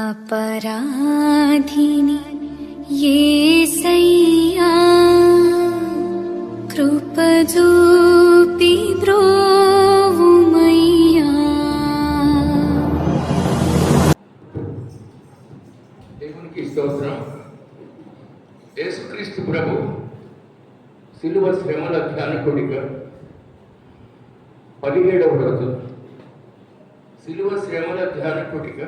अपराधिनि యేసయ్యా కృప చూపి బ్రోవుమయ్యా. దేవునికి స్తోత్రం. యేసుక్రీస్తు ప్రభు శిలువ శ్రమల ధ్యానకుడిక 17వ రోజు. శిలువ శ్రమల ధ్యానకుడిక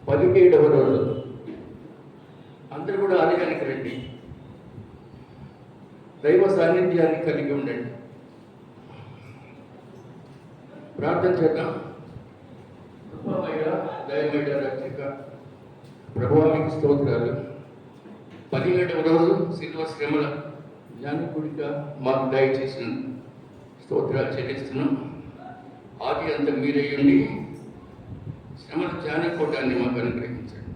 17వ రోజు. అందరూ కూడా ఆలయానికి రండి, దైవ సాన్నిధ్యాన్ని కలిగి ఉండండి. ప్రార్థన చేద్దాం. దయమేడ రక్షక ప్రభువా, మీకు స్తోత్రాలు. 17వ రోజు శిలువ శ్రమల ధ్యానకుడిగా మాకు దయచేసిన స్తోత్రాలు చెల్లిస్తున్నాం. ఆది అంత మీరయ్యండి శ్రమల ధ్యానకూటాన్ని మాకు అనుగ్రహించండి.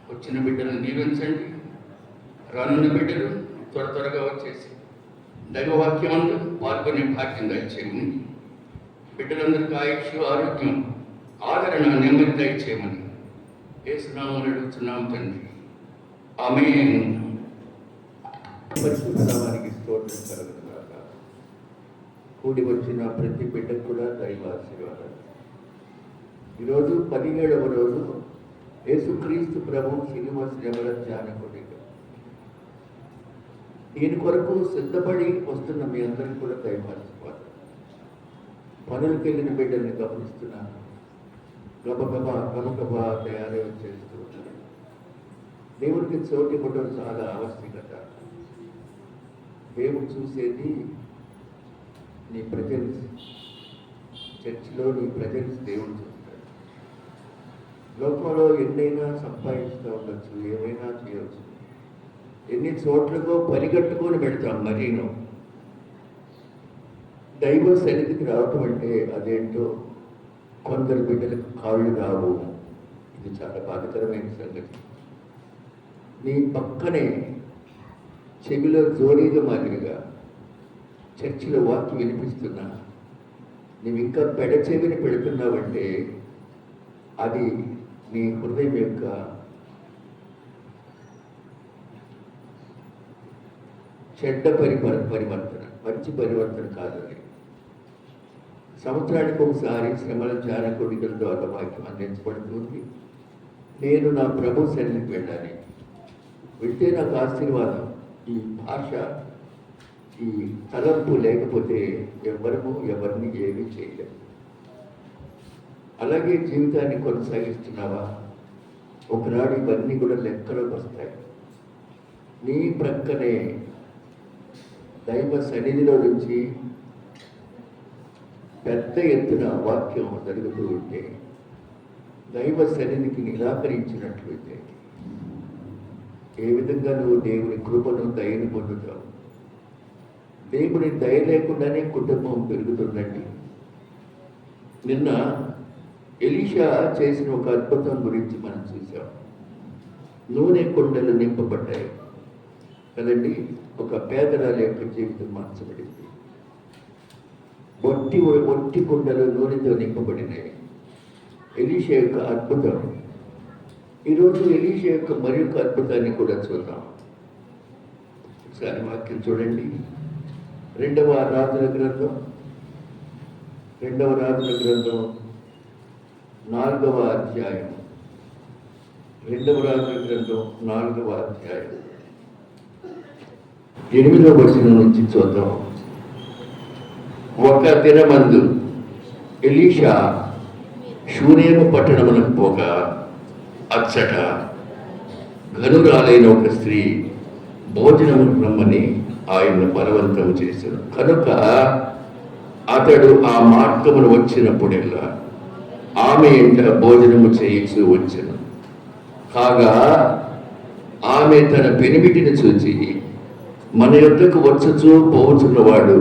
వచ్చిన బిడ్డలను దీవించండి. రానున్న బిడ్డలు త్వరగా వచ్చేసి దైవవాక్యంలో పాల్గొనే భాగ్యం దయచేయమని, బిడ్డలందరికీ ఆయుష్, ఆరోగ్యం, ఆదరణ, నెమ్మది దయచేయమని యేసునామములో అడుగుతున్నాం తండ్రి. ఆమేన్. పరిశుద్ధ నామానికి స్తోత్రం కలుగునుగాక. కూడి వచ్చిన ప్రతి బిడ్డకు కూడా దైవ ఆశీర్వాదాలు. ఈరోజు 17వ రోజు యేసుక్రీస్తు ప్రభు శిలువ శ్రమల ధ్యానకుడిక. దీని కొరకు సిద్ధపడి వస్తున్న మీ అందరికీ కూడా దైవ ఆశీర్వాదాలు. పనులకు వెళ్ళిన బిడ్డల్ని గమనిస్తున్నాను. గబగబా తయారై చేస్తూ ఉంటారు. దేవుడికి చోటు ఇవ్వడం చాలా ఆవశ్యకత. దేవుడు చూసేది నీ ప్రజెన్స్. చర్చిలో నీ ప్రజెన్స్ దేవుడు చూస్తాడు. లోకంలో ఎన్నైనా సంపాదిస్తూ ఉండొచ్చు, ఏమైనా చేయవచ్చు, ఎన్ని చోట్లకో పరిగెట్టుకొని పెడతాం. మరీను దైవ సన్నిధికి రావటం అంటే అదేంటో కొందరు బిడ్డలకు కాళ్ళు రావు. ఇది చాలా బాధకరమైన సంగతి. నీ పక్కనే చెవిలో జోరీగా మాదిరిగా చర్చిలో వాక్యం వినిపిస్తున్నా నువ్వు ఇంకా పెడచెవిని పెడుతున్నావంటే అది నీ హృదయం యొక్క చెడ్డ పరివర్తన, మంచి పరివర్తన కాదు. అది సంవత్సరానికి ఒకసారి శ్రమల ధ్యానకుడికల ద్వారా వాక్యం అందించబడుతుంది. నేను నా ప్రభు సన్నిధికి వెళ్ళాలి, వెళ్తే నాకు ఆశీర్వాదం. ఈ భాష, ఈ తలంపు లేకపోతే ఎవరిని ఏమీ చేయలేము. అలాగే జీవితాన్ని కొనసాగిస్తున్నావా? ఒకనాడు ఇవన్నీ కూడా లెక్కలోకి వస్తాయి. నీ ప్రక్కనే దైవ సన్నిధిలో నుంచి పెద్ద ఎత్తున వాక్యం జరుగుతూ ఉంటే, దైవ సన్నిధికి నిరాకరించినట్లయితే ఏ విధంగా నువ్వు దేవుని కృపను, దయను పొందుతావు? దేవుని దయ లేకుండానే కుటుంబం పెరుగుతుందండి. నిన్న ఎలీషా చేసిన ఒక అద్భుతం గురించి మనం చూసాం. నూనె కుండలు నింపబడ్డాయి కదండి. ఒక పేదరాలి యొక్క జీవితం మార్చబడింది. ఒట్టి కుండలు నూనెతో నింపబడినాయి. ఎలీషా యొక్క అద్భుతం. ఈరోజు ఎలీషా యొక్క మరి యొక్క అద్భుతాన్ని కూడా చూద్దాం. ఒకసారి వాక్యం చూడండి. 2వ రాజుల గ్రంథం 4వ అధ్యాయం. 2వ రాజుల గ్రంథం 4వ అధ్యాయం 8వ వచనం నుంచి చూద్దాం. ఒక దినమందు ఎలీషా షూనేము పట్టణమునకు పోగా అచ్చట ఘనురాలైన ఒక స్త్రీ భోజనము రమ్మని ఆయన బలవంతం చేశాడు. కనుక అతడు ఆ మార్గమును వచ్చినప్పుడల్లా ఆమె ఇంట భోజనము చేయించు వచ్చాను. కాగా ఆమె తన పెనిమిటిని చూచి, మన యొద్దకు వచ్చుచూ పోవచ్చున్నవాడు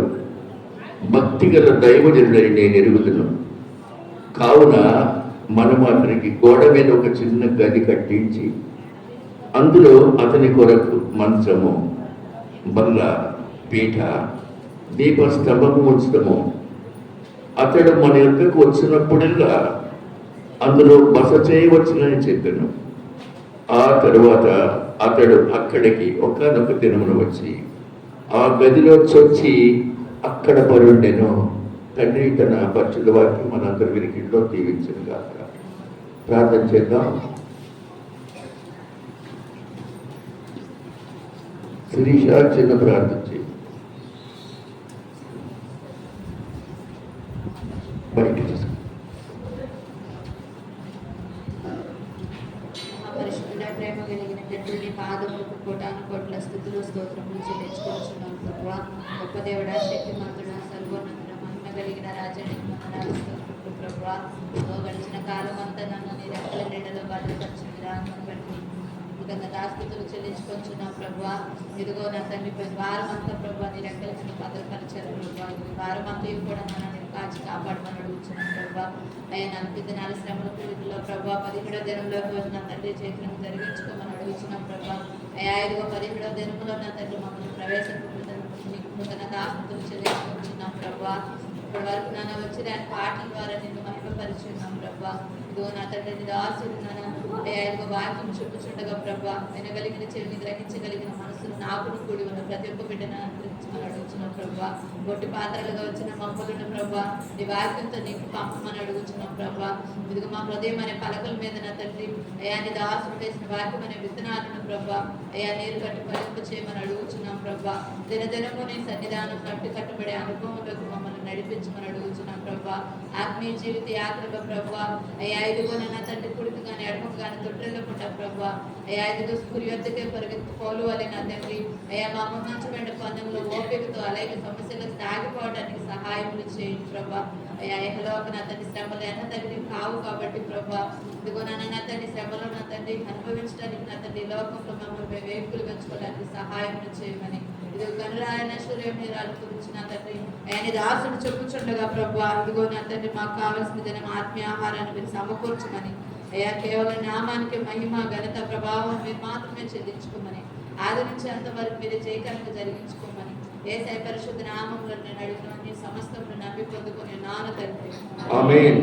భక్తిగల దైవజనుడని నేను ఎరుగుదును. కావున మనము అతనికి గోడ మీద ఒక చిన్న గది కట్టించి అందులో అతని కొరకు మంచము, బల్ల, పీఠ, దీపస్తంభము ఉంచడము. అతడు మన యొద్దకు వచ్చినప్పుడల్లా అందులో బస చేయవచ్చునని చెప్పాను. ఆ తరువాత అతడు అక్కడికి ఒకానొక దినమున వచ్చి ఆ గదిలో చొచ్చి అక్కడ పరుండెను. తండ్రి తన పరిశుద్ధ వాక్యం మనందరి వినికిడిలో దీవించను గాక. ప్రార్థన చేద్దాం. శిరీష చిన్న ప్రార్థన చేయి. బయట ప్రేమ కలిగిన తండ్రిని పాదములకు కోటాను కోట్ల స్థుతులు స్తోత్రములు చెల్లించుకోవచ్చున్నాం ప్రభువా. గొప్ప దేవుడా, శక్తిమంతుడా, సర్వోన్నతుడ, మహిమ కలిగిన రాజ్యానికి వందనాలు స్తోత్రములు ప్రభువా. గడిచిన కాలం అంతా నన్ను నీ రెక్కల నీడలో భద్రపరిచిన విధానం బట్టి దాస్తుతులు చెల్లించుకొచ్చున్నాం ప్రభువా. ఇదిగో నా తండ్రి వారం అంతా ప్రభువా నీ రెక్కల కింద భద్రపరిచారు ప్రభువా. వారం అంతా కూడా నన్ను కాచి కాపాడమని అడుగుతున్నాం ప్రభువా. అయ్యా నలభై దినాల శ్రమల పూర్తిలో ప్రభావ 17వ దినంలోకి వచ్చి నా తండ్రి చేతులను జరిగించుకోమని అడుగుతున్నాం ప్రభావ. అయ్యా ఇదిగో 17వ దినంలో నా తండ్రి మమ్మల్ని నూతన దాస్తుతులు చెల్లించుకుంటున్నాం ప్రభావ. ఇప్పటి వరకు నాన్న వచ్చి దాని పాటల ద్వారా నిన్ను మహిమపరిచున్నాం ప్రభా. ఇదిగో నా తండ్రి నీ దాసుడు నాన్న అయ్యా ఇదిగో వాక్యం చూపుచుండగా ప్రభా వినగలిగిన చెవిని గ్రహించగలిగిన మనసును నాకును కూడి ఉన్న ప్రతి ఒక్క బిడ్డను అనుగ్రహించమని అడుగుతున్నాం ప్రభా. గొట్టి పాత్రలుగా వచ్చిన మమ్మలను ప్రభా నీ వాక్యంతో నీకు పంపమని అడుగుతున్నాం ప్రభా. ఇదిగో మా హృదయం అనే పలకల మీద నా తండ్రి అయ్యా నీ దాసుడు వేసిన వాక్యం అనే విత్తనాలను ప్రభా అయ్యా నీరు కట్టి ఫలింప చేయమని అడుగుతున్నాం ప్రభా. దినదినము నీ సన్నిధానం కట్టి కట్టబడే అనుభవంలోకి మమ్మల్ని నడిపించమని అడుగుతున్నాం ప్రభా. ఆత్మీయ జీవిత యాత్రలో ప్రభా అయ్యా ఇదిగో నా తండ్రి కుడికి కానీ ఎడమకు కానీ తొట్టెళ్ళకుండా ప్రభా అయ్యా ఇదిగో స్కూల్ యొద్దకే పరిగెత్తుకోలు అని నా తండ్రి అయ్యా మా ముందుంచబడిన పందెంలో ఓపికతో అలాగే సమస్యలకు సాగిపోవడానికి సహాయములు చేయండి ప్రభా. అయ్యా ఎహలోక నా తండ్రి శ్రమలు ఎన్న తండ్రి కావు కాబట్టి ప్రభా ఇదిగో నా తండ్రి శ్రమలో నా తండ్రి అనుభవించడానికి నా తండ్రి లోకంలో మమ్మల్ని వేపులు పెంచుకోవడానికి సహాయములు చేయమని ఇదిగో కనురాయన సూర్యమీరాల గురించి నా తండ్రి ఆయన దాసుడు చెప్పుచుండగా ప్రభా ఇదిగో నా తండ్రి మాకు కావలసిన దినం ఆత్మీయ ఆహారాన్ని మీరు సమకూర్చమని అయ్యా కేవలం నామానికి మహిమ ఘనత ప్రభావం మీరు మాత్రమే చెల్లించుకోమని ఆది నుంచి అంతవరకు మీరు జయకరంగా జరిగించుకోమని యేసయ్య పరిశుద్ధ నామములో నేను అడిగిన సమస్తమును నమ్మి పొందుకొని నాన్న తండ్రి ఆమేన్.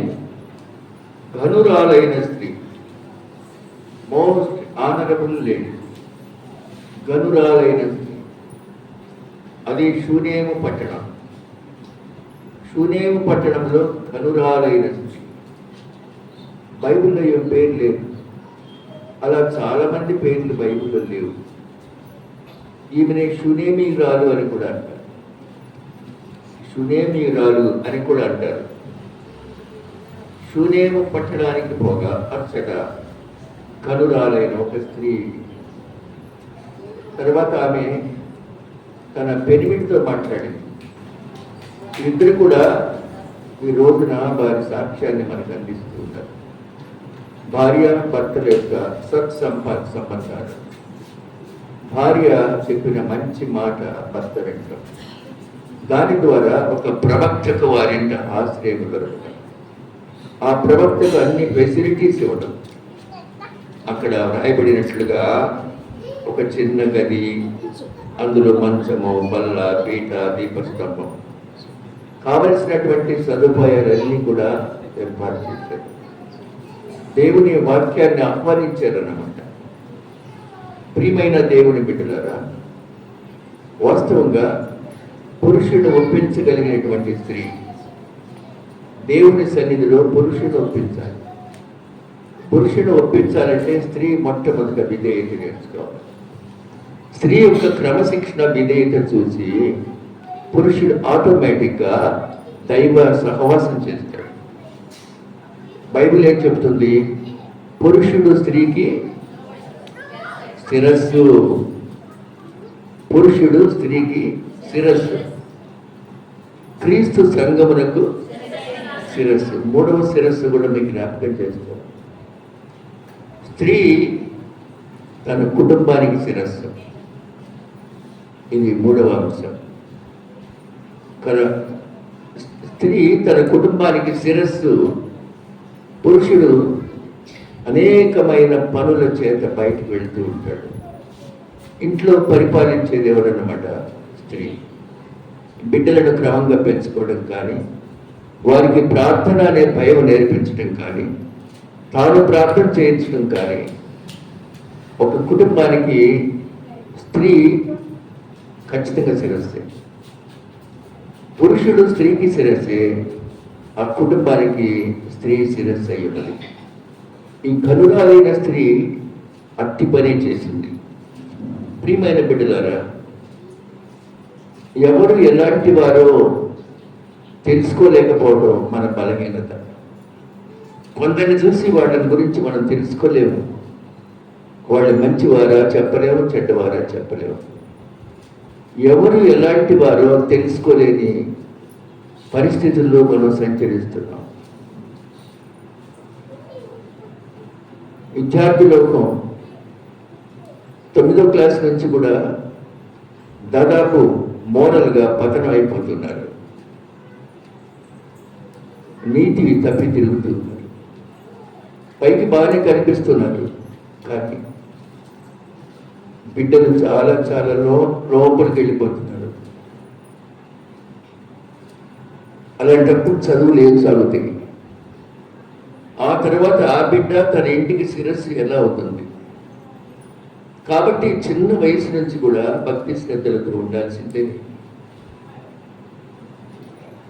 ఘనురాలైన స్త్రీ, మోస్ట్ ఆనరబుల్ లేడీ, ఘనురాలైన స్త్రీ, అది షూనేము పట్టణం. షూనేము పట్టణంలో ఘనురాలైన స్త్రీ. బైబిల్లో ఏం పేరు లేదు. అలా చాలామంది పేర్లు బైబిల్లో లేవు. ఈమెనే షూనేమీయురాలు అని కూడా అంటారు. షూనేమీయురాలు అని కూడా అంటారు. షూనేము పట్టణానికి పోగా అచ్చట కనురాలైన ఒక స్త్రీ. తర్వాత ఆమె తన పెనిమిటితో మాట్లాడింది. ఇద్దరు కూడా ఈ రోజున వారి సాక్ష్యాన్ని మనకు అందిస్తూ ఉంటారు. భార్య భర్తల యొక్క సంబంధాలు. భార్య చెప్పిన మంచి మాట భర్త వింటాం. దాని ద్వారా ఒక ప్రవక్తకు వారింట ఆశ్రయం దొరుకుతాం. ఆ ప్రవక్తకు అన్ని ఫెసిలిటీస్ ఇవ్వడం. అక్కడ రాయబడినట్లుగా ఒక చిన్న గది, అందులో మంచము, బల్ల, పీట, దీపస్తంభం, కావలసినటువంటి సదుపాయాలన్నీ కూడా ఏర్పాటు చేశారు. దేవుని వాక్యాన్ని ఆహ్వానించారన్నమాట. ప్రియమైన దేవుని బిడ్డలారా, వాస్తవంగా పురుషుడు ఒప్పించగలిగినటువంటి స్త్రీ దేవుని సన్నిధిలో పురుషుడు ఒప్పించాలి. పురుషుడు ఒప్పించాలంటే స్త్రీ మొట్టమొదట విధేయత నేర్చుకోవాలి. స్త్రీ యొక్క క్రమశిక్షణ విధేయత చూసి పురుషుడు ఆటోమేటిక్గా దైవ సహవాసం చేస్తాడు. బైబిల్ ఏం చెప్తుంది? పురుషుడు స్త్రీకి శిరస్సు. పురుషుడు స్త్రీకి శిరస్సు. క్రీస్తు సంఘమునకు శిరస్సు. మూడవ శిరస్సు కూడా మీకు జ్ఞాపకం చేసుకో. స్త్రీ తన కుటుంబానికి శిరస్సు. ఇది మూడవ అంశం. స్త్రీ తన కుటుంబానికి శిరస్సు. పురుషుడు అనేకమైన పనుల చేత బయటకు వెళ్తూ ఉంటాడు. ఇంట్లో పరిపాలించేది ఎవరన్నమాట? స్త్రీ. బిడ్డలను క్రమంగా పెంచుకోవడం కానీ, వారికి ప్రార్థన అనే భయం నేర్పించడం కానీ, తాను ప్రార్థన చేయించడం కానీ ఒక కుటుంబానికి స్త్రీ ఖచ్చితంగా శిరస్సే, పురుషుడు స్త్రీకి శిరస్సే, ఆ కుటుంబానికి స్త్రీ శిరస్సు అయి ఉన్నది. ఈ కనురాలైన స్త్రీ అట్టి పని చేసింది. ప్రియమైన బిడ్డలారా, ఎవరు ఎలాంటి వారో తెలుసుకోలేకపోవడం మన బలహీనత. కొందరిని చూసి వాళ్ళని గురించి మనం తెలుసుకోలేము. వాళ్ళు మంచివారా చెప్పలేము, చెడ్డవారా చెప్పలేము. ఎవరు ఎలాంటి వారో తెలుసుకోలేని పరిస్థితుల్లో మనం సంచరిస్తున్నాం. విద్యార్థి లోకం 9వ క్లాస్ నుంచి కూడా దాదాపు మోరల్గా పతనం అయిపోతున్నారు. నీతి తప్పి తిరుగుతున్నారు. పైకి బాగానే కనిపిస్తున్నారు, కానీ బిడ్డలు చాలా చాలా లోపలికి వెళ్ళిపోతున్నారు. అలాంటప్పుడు చదువులు ఏం సాగుతాయి? ఆ తర్వాత ఆ బిడ్డ తన ఇంటికి శిరస్సు ఎలా అవుతుంది? కాబట్టి చిన్న వయసు నుంచి కూడా భక్తి శ్రద్ధలతో ఉండాల్సిందే.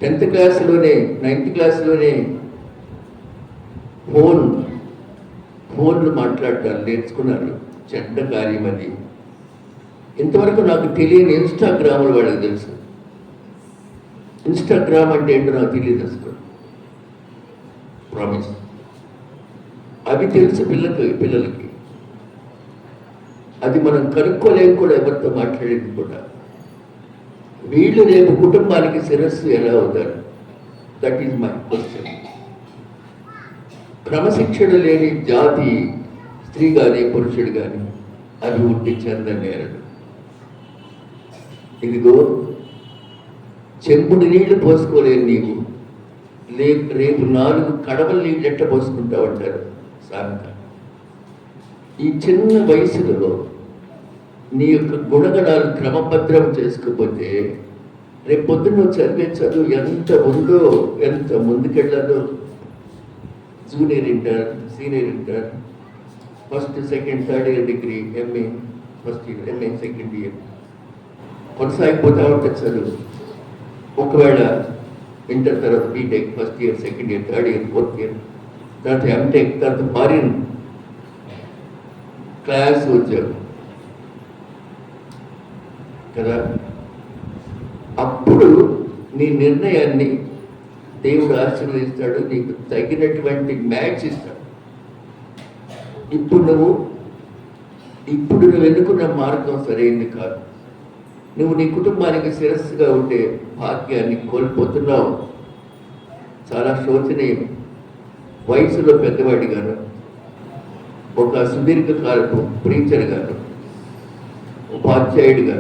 10th క్లాసులోనే 9th క్లాసులోనే ఫోన్లు మాట్లాడటాలు నేర్చుకున్నారు. చెడ్డ కార్యం అది. ఇంతవరకు నాకు తెలియని ఇన్స్టాగ్రామ్లు వాళ్ళకి తెలుసు. ఇన్స్టాగ్రామ్ అంటే ఏంటో నాకు తెలియదు అసలు. ప్రామిస్, అవి తెలుసు పిల్లలకి. అది మనం కనుక్కోలేము కూడా, ఎవరితో మాట్లాడేది కూడా. వీళ్ళు రేపు కుటుంబానికి శిరస్సు ఎలా అవుతారు? That is my question. క్రమశిక్షణ లేని జాతి, స్త్రీ కానీ పురుషుడు కానీ అభివృద్ధి చెందనేరడు. ఇదిగో చెంపుడు నీళ్లు పోసుకోలేని నీవు రేపు 4 కడవల నీళ్ళు ఎట్లా పోసుకుంటావు అంటారు సామెత. ఈ చిన్న వయసులో నీ యొక్క గుణగణాలు క్రమభద్రం చేసుకోకపోతే రేపు పొద్దున్న నువ్వు చదివే చదువు ఎంత ఉందో, ఎంత ముందుకెళ్ళాలో. Junior inter, senior inter, first second third year degree, MA first year, MA second year కొనసాగిపోతా ఉంటుంది చదువు. ఒకవేళ ఇంటర్ తర్వాత BTech first year, second year, third year, fourth year, తర్వాత ఎంటెక్, తర్వాత ఫారిన్ క్లాస్ ఉద్యోగం కదా. అప్పుడు నీ నిర్ణయాన్ని దేవుడు ఆశీర్వదిస్తాడు, నీకు తగినటువంటి మ్యాచ్ ఇస్తాడు. ఇప్పుడు నువ్వు ఎన్నుకున్న మార్గం సరైనది కాదు. నువ్వు నీ కుటుంబానికి శిరస్సుగా ఉండే భాగ్యాన్ని కోల్పోతున్నావు. చాలా శోచనీయం. వయసులో పెద్దవాడిగాను, ఒక సుదీర్ఘకాలపు ప్రీచర్ గాను, ఉపాధ్యాయుడిగా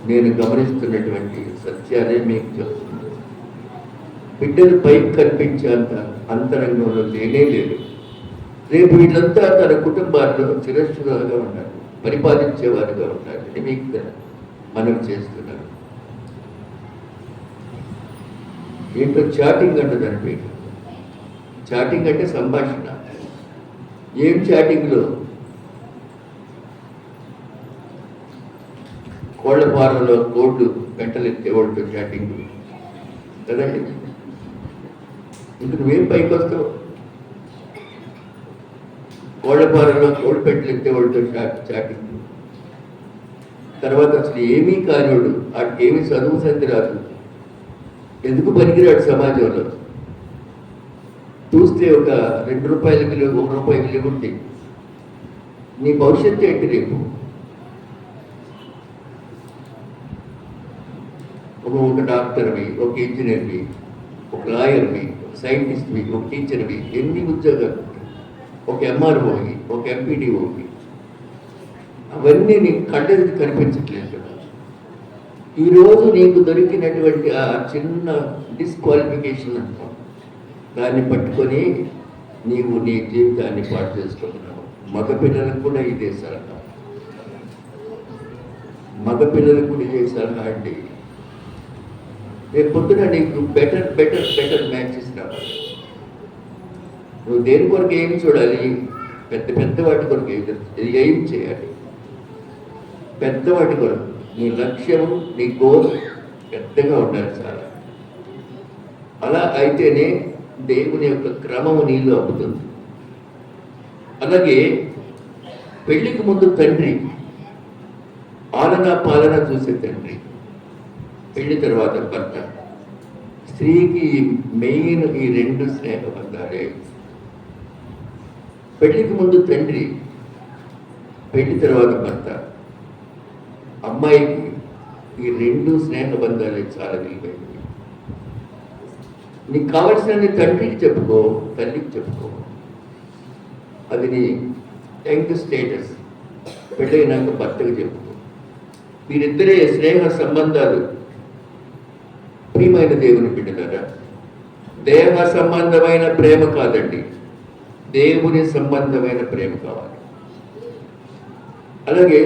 నేను గమనిస్తున్నటువంటి సత్యాలే మీకు చెప్తున్నాను. బిడ్డలు పైకి కనిపించేంత అంతరంగంలో లేనే లేదు. రేపు వీళ్ళంతా తన కుటుంబాల్లో శిరస్సుగా ఉండాలి, పరిపాలించేవారుగా ఉండాలి అని మీకు మనం చేస్తున్నాను. ఏంటో చాటింగ్ అంటుందని పేరు. చాటింగ్ అంటే సంభాషణ. ఏం చాటింగ్లో? కోళ్ల ఫారంలో కోళ్ళు వెంటలెత్తేవాళ్ళతో చాటింగ్ కదండి. ఇంక నువ్వేం పైకి వస్తావు? కోళ్ల ఫారంలో కోళ్ళు పెట్టలు ఎత్తేవాళ్ళతో చాటింగ్. తర్వాత అసలు ఏమీ కానివాడు, వాటికి ఏమీ చదువు సంధి రాదు, ఎందుకు పనికిరాడు సమాజంలో. చూస్తే ఒక 2 రూపాయల విలువ, 1 రూపాయి విలువ ఉంటే నీ భవిష్యత్తు ఏంటి? రేపు ఒక డాక్టర్వి, ఒక ఇంజనీర్వి, ఒక లాయర్వి, ఒక సైంటిస్ట్వి, ఒక టీచర్వి, ఎన్ని ఉద్యోగాలు, ఒక ఎంఆర్ఓవి, ఒక ఎంపీడీఓవి, అవన్నీ నీకు కళ్ళెదురు కనిపించట్లేదు కదా. ఈరోజు నీకు దొరికినటువంటి ఆ చిన్న డిస్క్వాలిఫికేషన్ అంటాం, దాన్ని పట్టుకొని నీవు నీ జీవితాన్ని పాటు చేసుకుంటున్నావు. మగపిల్లలకు కూడా ఇదే సలహా, మగపిల్లలకు కూడా ఇదే సలహా అండి. రేపు పొద్దున నీకు బెటర్ మ్యాచెస్ రావాలి. నువ్వు దేని కొరకు ఏం చూడాలి? పెద్ద పెద్ద వాటి కొరకు ఏం చేయాలి? పెద్ద వాటి కొరకు నీ లక్ష్యం, నీ గోల్ పెద్దగా ఉండాలి చాలా. అలా అయితేనే దేవుని యొక్క క్రమము నీలో అప్పుతుంది. అలాగే పెళ్లికి ముందు తండ్రి ఆలన పాలన చూసే తండ్రి, పెళ్లి తర్వాత భర్త. స్త్రీకి మెయిన్ ఈ రెండు స్నేహబంధాలే. పెళ్లికి ముందు తండ్రి, పెళ్లి తర్వాత భర్త. అమ్మాయికి ఈ రెండు స్నేహబంధాలే చాలా విలువైనవి. నీకు కావలసిన తండ్రికి చెప్పుకో, తల్లికి చెప్పుకో. అది నీ యంగ్ స్టేటస్. పెళ్ళైనాక భర్తకు చెప్పుకో. వీరిద్దరే స్నేహ సంబంధాలు. ప్రియమైన దేవుని బిడ్డలారా, దేహ సంబంధమైన ప్రేమ కాదండి, దేవుని సంబంధమైన ప్రేమ కావాలి. అలాగే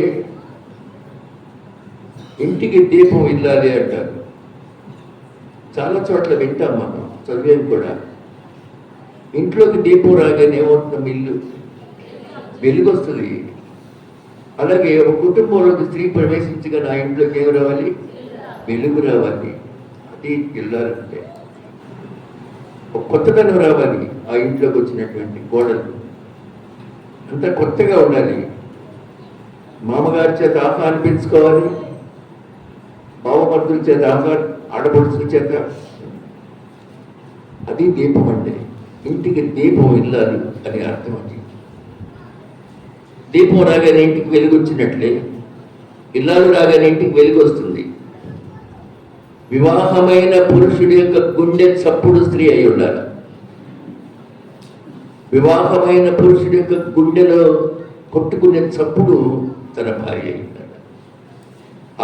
ఇంటికి దీపం ఇల్లాలి అంటారు. చాలా చోట్ల వింటాం, మనం చదివేం కూడా. ఇంట్లోకి దీపం రాగానే ఏమవుతుంది? ఇల్లు వెలుగు వస్తుంది. అలాగే ఒక కుటుంబంలోకి స్త్రీ ప్రవేశించగా నా ఇంట్లోకి ఏం రావాలి? వెలుగు రావాలి. అది ఇల్లాలంటే ఒక కొత్తదనం రావాలి. ఆ ఇంట్లోకి వచ్చినటువంటి కోడలు అంతా కొత్తగా ఉండాలి. మామగారి చేత ఆహ్వానించుకోవాలి, బావమర్దుల చేత ఆడపడుచుల చేత. అది దీపం అంటే. ఇంటికి దీపం ఇల్లాలి అని అర్థం. అది దీపం రాగానే ఇంటికి వెలుగు వచ్చినట్లే ఇల్లాలు రాగానే ఇంటికి వెలుగు వస్తుంది. వివాహమైన పురుషుడి యొక్క గుండె చప్పుడు స్త్రీ అయి ఉండాలి. వివాహమైన పురుషుడి యొక్క గుండెలో కొట్టుకునే చప్పుడు తన భార్య అయి ఉండాలి.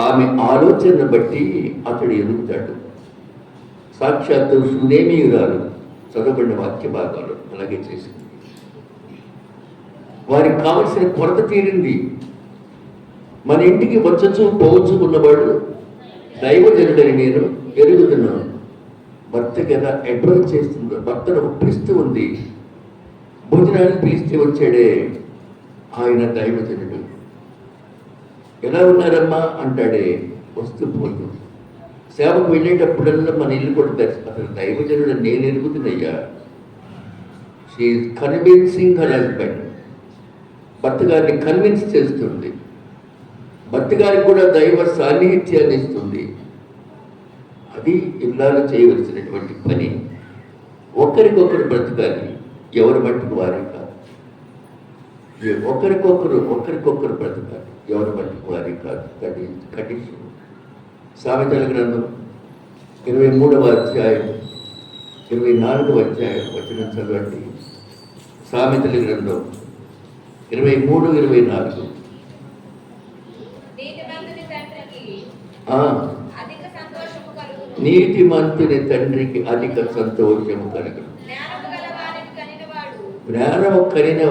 ఆమె ఆలోచనను బట్టి అతడు ఎదుగుతాడు. సాక్షాత్తు సునేమియురాలు చదవబడిన వాక్య భాగాలు అలాగే చేసింది. వారికి కావలసిన కొరత తీరింది. మన ఇంటికి వచ్చచ్చు పోవచ్చు ఉన్నవాడు దైవజనుడని నేను ఎరుగుతున్నాను. భర్తకి ఎలా అడ్వైజ్ చేస్తుందో, భర్తను ఒప్పిస్తూ ఉంది. భోజనానికి పిలిస్తే వచ్చాడే ఆయన దైవజనుడు. ఎలా ఉన్నారమ్మా అంటాడే, వస్తూ పోతూ. సేవకు వెళ్ళేటప్పుడల్లా మన ఇల్లు కూడా అసలు దైవజనుడు నేను ఎరుగుతున్నాయ్యా. She is convincing her husband. భర్త గారిని కన్విన్స్ చేస్తుంది. భర్త గారికి కూడా దైవ సాన్నిహిత్యాన్ని ఇస్తుంది. అది ఇల్లాలు చేయవలసినటువంటి పని. ఒకరికొకరు బ్రతకాలి, ఎవరి మట్టుకు వారే కాదు. ఒకరికొకరు బ్రతకాలి, ఎవరి మట్టుకు వారే కాదు. కండిషన్. సామెతల గ్రంథం 23వ అధ్యాయం 24వ అధ్యాయం వచనం చదవండి. సామెతల గ్రంథం 23-24. నీతిమంతుని తండ్రికి అధిక సంతోషము కలుగును. జ్ఞానము కలిగిన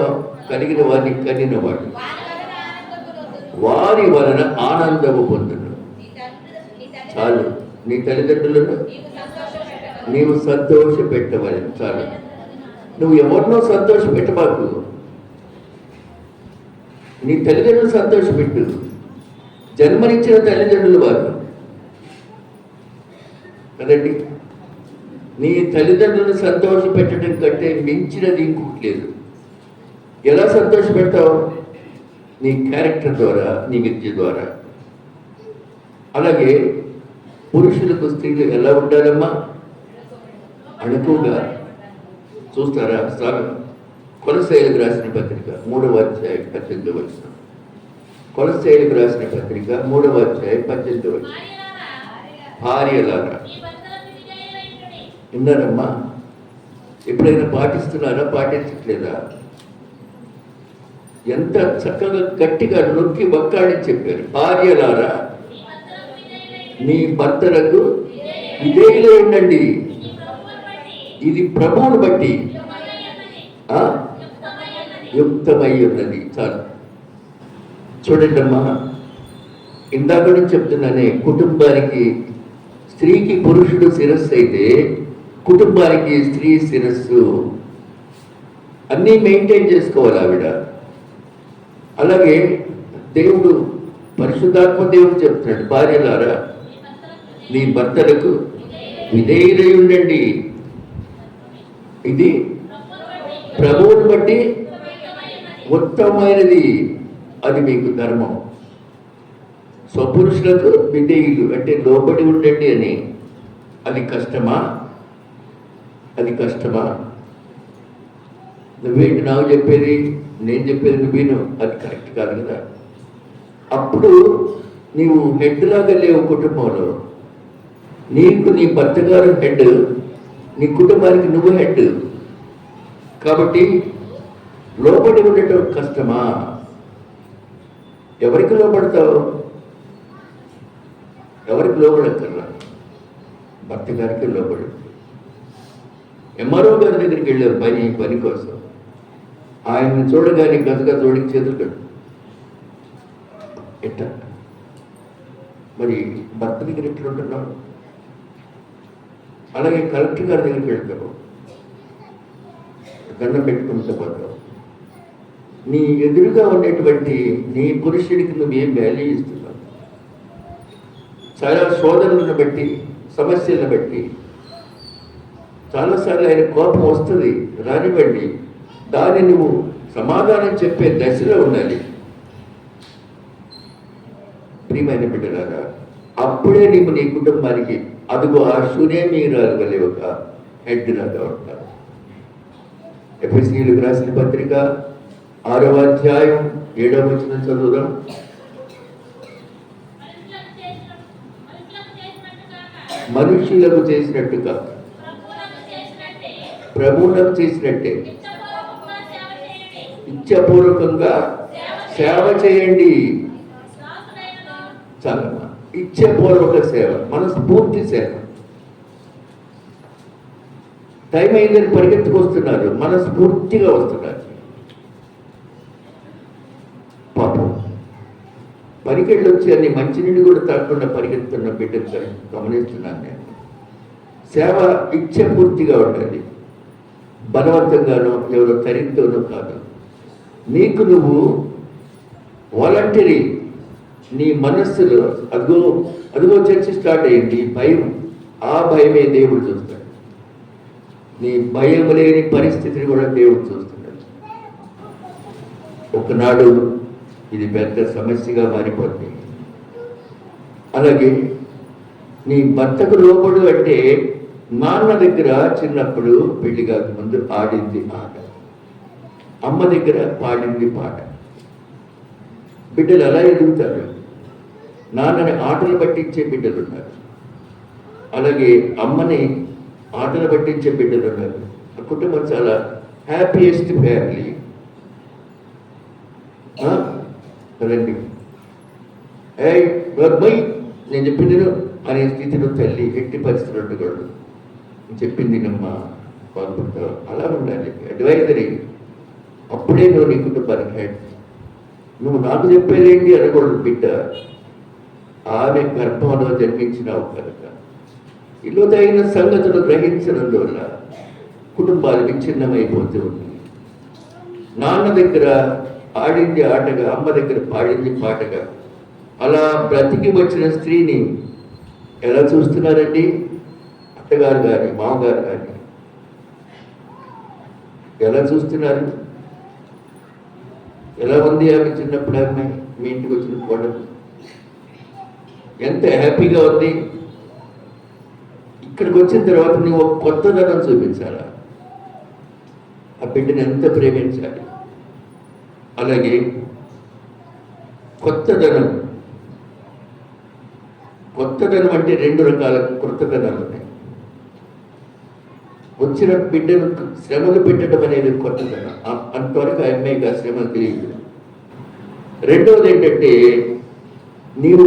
వారిని కనినవాడు వారి వలన ఆనందము పొందును. చాలు, నీ తల్లిదండ్రులను నీవు సంతోష పెట్టవలను. చాలు, నువ్వు ఎవరినో సంతోష పెట్టబాకు. నీ తల్లిదండ్రులు సంతోషపెట్టు. జన్మనిచ్చిన తల్లిదండ్రులు వారు కదండి. నీ తల్లిదండ్రులను సంతోష పెట్టడం కంటే మించినది ఇంకోటి లేదు. ఎలా సంతోష పెడతావు? నీ క్యారెక్టర్ ద్వారా, నీ విద్య ద్వారా. అలాగే పురుషులకు స్త్రీలు ఎలా ఉండాలమ్మా? అణుకుగా. చూస్తారా? కొలస్సీయులకు రాసిన పత్రిక 3వ అధ్యాయం 18వ వచనం. కొలస్సీయులకు రాసిన పత్రిక 3వ అధ్యాయం 18వ వచనం. భార్యలారా, విన్నారమ్మా? ఎప్పుడైనా పాటిస్తున్నారా? పాటించట్లేదా? ఎంత చక్కగా గట్టిగా నొక్కి ఒక్కాడని చెప్పారు. భార్యలారా, మీ భర్తలకు విధేయులై ఉండండి. ఇది ప్రభువును బట్టి యుక్తమై ఉన్నది. చాలు. చూడండి అమ్మా, ఇందాక నుంచి చెప్తున్నానే, కుటుంబానికి స్త్రీకి పురుషుడు శిరస్సు అయితే కుటుంబానికి స్త్రీ శిరస్సు. అన్నీ మెయింటైన్ చేసుకోవాలి ఆవిడ. అలాగే దేవుడు, పరిశుద్ధాత్మ దేవుడు చెప్తున్నాడు, భార్యలారా నీ భర్తలకు విధేయులై ఉండండి, ఇది ప్రభువుని బట్టి ఉత్తమమైనది, అది మీకు ధర్మం. స్వపురుషులకు విధేయులు అంటే లోబడి ఉండండి అని. అది కష్టమా? అది కష్టమా? నువ్వేంటి నాకు చెప్పేది, నేను చెప్పేది నువ్వు విను, అది కరెక్ట్ కాదు కదా. అప్పుడు నీవు హెడ్ లాగా లేవు కుటుంబంలో. నీకు నీ భర్త గారు హెడ్, నీ కుటుంబానికి నువ్వు హెడ్. కాబట్టి లోబడి ఉండటం కష్టమా? ఎవరికి లోబడతావు? ఎవరికి లోబడక్కర్లా, భర్త గారికి లోబడు. ఎంఆర్ఓ గారి దగ్గరికి వెళ్ళారు పని కోసం. ఆయన్ని చూడగానే గజగా జోడికి చేతులు కట్టు ఎట్ట. మరి భర్త దగ్గర ఎట్లుంటున్నావు? అలాగే కలెక్టర్ గారి దగ్గరికి వెళ్తావు, దండం పెట్టుకుంటూ పోతావు. నీ ఎదురుగా ఉండేటువంటి నీ పురుషుడికి నువ్వు ఏం వాల్యూ ఇస్తున్నావు? చాలా సోదరులను బట్టి, సమస్యలను బట్టి చాలాసార్లు ఆయన కోపం వస్తుంది, రానివ్వండి. దాన్ని నువ్వు సమాధానం చెప్పే దశలో ఉండాలి. ప్రియమైన బిడ్డలారా, అప్పుడే నీవు నీ కుటుంబానికి అదిగో ఆ సునేమీరాలు వలె ఒక హెడ్ లాగా ఉంటారు. ఎఫెసీయులకు రాసిన పత్రిక 6వ అధ్యాయం 7వ వచనం చదువుదాం. మనుష్యులకు చేసినట్టుగా ప్రభువులకు చేసినట్టే ఇచ్చపూర్వకంగా సేవ చేయండి. చాలమ్మా, ఇచ్చపూర్వక సేవ, మనస్ఫూర్తి సేవ. టైం అయిందని పరిగెత్తుకొస్తున్నారు, మనస్ఫూర్తిగా వస్తున్నారు. పాపం పరిగెళ్ళు వచ్చి అన్ని మంచినీళ్ళు కూడా తాకుండా పరిగెత్తున్న బిడ్డలు గమనిస్తున్నాను నేను. సేవ ఇచ్చపూర్తిగా ఉండాలి, బలవంతంగానో ఎవరో తరితోనో కాదు. నీకు నువ్వు వాలంటరీ, నీ మనస్సులో అదిగో అదిగో చర్చ స్టార్ట్ అయింది, భయం. ఆ భయమే దేవుడు చూస్తాడు. నీ భయం లేని పరిస్థితిని కూడా దేవుడు చూస్తున్నాడు. ఒకనాడు ఇది పెద్ద సమస్యగా మారిపోతుంది. అలాగే నీ భర్తకు లోబడు అంటే, నాన్న దగ్గర చిన్నప్పుడు పెళ్లి కాక ముందు ఆడింది ఆట, అమ్మ దగ్గర పాడింది పాట. బిడ్డలు అలా ఎదుగుతారు. నాన్నని ఆటలు పట్టించే బిడ్డలు ఉన్నారు, అలాగే అమ్మని ఆటలు పట్టించే బిడ్డలు ఉన్నారు. ఆ కుటుంబం చాలా హ్యాపీయెస్ట్ ఫ్యామిలీ. రండి మై నేను చెప్పింది అనే స్థితిలో తల్లి ఎట్టి పరిస్థితులు ఉండకూడదు. చెప్పింది నమ్మ బాగుపడతావు, అలా ఉండాలి. అడ్వైజరీ. అప్పుడే నువ్వు నీ కుటుంబానికి హెడ్. నువ్వు నాకు చెప్పేదేంటి అనకూడదు. బిడ్డ ఆమె గర్భంలో జన్మించినావు కనుక ఇల్లు తగిన సంగతులు గ్రహించడంవల్ల కుటుంబాలు విచ్ఛిన్నమైపోతూ ఉంటుంది. నాన్న దగ్గర ఆడింది ఆటగా, అమ్మ దగ్గర పాడింది పాటగా, అలా బ్రతికి వచ్చిన స్త్రీని ఎలా చూస్తున్నారండి అత్తగారు కానీ మామగారు కానీ? ఎలా చూస్తున్నారు? ఎలా ఉంది ఆమె చిన్నప్పుడు? ఆమె మీ ఇంటికి వచ్చిన కోడలు ఎంత హ్యాపీగా ఉంది. ఇక్కడికి వచ్చిన తర్వాత నువ్వు ఒక కొత్తదనం చూపించాలా, ఆ బిడ్డను ఎంత ప్రేమించాలి. అలాగే కొత్తదనం అంటే 2 రకాల కొత్తదనాలు ఉన్నాయి. వచ్చిన బిడ్డను శ్రమలు పెట్టడం అనేది కొత్తదనం. అంతవరకు ఆ అమ్మాయికి ఆ శ్రమలు తెలియదు. రెండవది ఏంటంటే, నీవు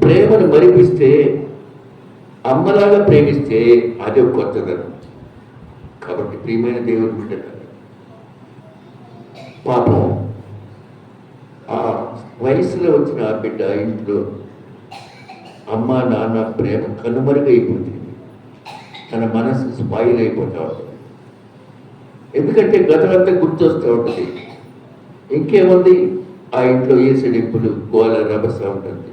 ప్రేమను మరిపిస్తే, అమ్మలాగా ప్రేమిస్తే అది ఒక కొత్తదనం. కాబట్టి ప్రియమైన దేవుని బిడ్డ, పాపం ఆ వయసులో వచ్చిన ఆ బిడ్డ ఇంట్లో అమ్మ నాన్న ప్రేమ కనుమరుగైపోతుంది. తన మనసు స్పాయిల్ అయిపోతా ఉంటుంది. ఎందుకంటే గతమంతా గుర్తొస్తూ ఉంటుంది. ఇంకేముంది, ఆ ఇంట్లో ఏసడింపులు గోల రభస ఉంటుంది.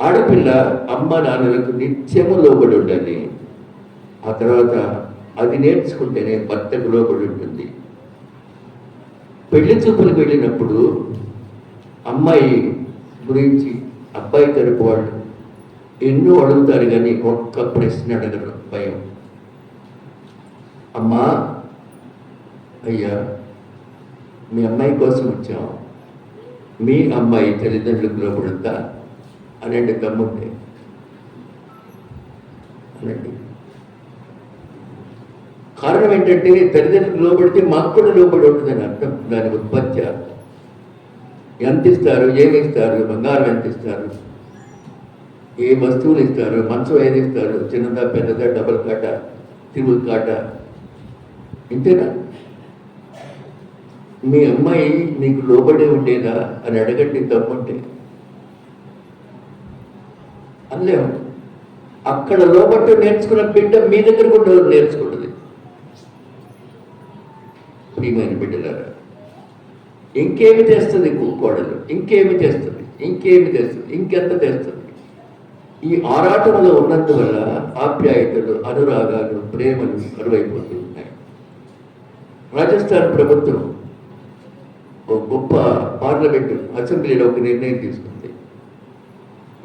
ఆడపిల్ల అమ్మ నాన్నలకు నిత్యము లోబడి ఉండాలి. ఆ తర్వాత అది నేర్చుకుంటేనే భర్తకు లోబడి ఉంటుంది. పెళ్లి చూపులకు వెళ్ళినప్పుడు అమ్మాయి గురించి అబ్బాయి తరపు వాళ్ళు ఎన్నో అడుగుతారు, కానీ ఒక్క ప్రశ్న అడగరు, భయం. అమ్మా, అయ్యా, మీ అమ్మాయి కోసం వచ్చాం, మీ అమ్మాయి తల్లిదండ్రులకు లోబడుద్దా అనండి, దమ్ముంటే అనండి. కారణం ఏంటంటే తల్లిదండ్రులకు లోబడితే మాకు కూడా లోబడి ఉంటుందని అర్థం. దాని ఉత్పత్తి ఎంత ఇస్తారు, ఏమి ఇస్తారు, బంగారం ఎంత ఇస్తారు, ఏ వస్తువులు ఇస్తారు, మంచం ఏది ఇస్తారు, చిన్నదా పెద్దదా, డబల్ కాట, త్రిబుల్ కాట, ఇంతేనా? మీ అమ్మాయి నీకు లోబడి ఉండేదా అని అడగండి, తప్పుంటే. అనలేము. అక్కడ లోబట్టు నేర్చుకున్న బిడ్డ మీ దగ్గర కూడా నేర్చుకుంటుంది. ప్రియమైన బిడ్డలారా, ఇంకేమి చేస్తుంది కోడలు, ఇంకేమి చేస్తుంది, ఇంకేమి చేస్తుంది, ఇంకెంత చేస్తుంది. ఈ ఆరాటంలో ఉన్నందువల్ల ఆప్యాయతలు, అనురాగాలు, ప్రేమలు కరువైపోతూ ఉన్నాయి. రాజస్థాన్ ప్రభుత్వం ఒక గొప్ప పార్లమెంటు అసెంబ్లీలో ఒక నిర్ణయం తీసుకుంది.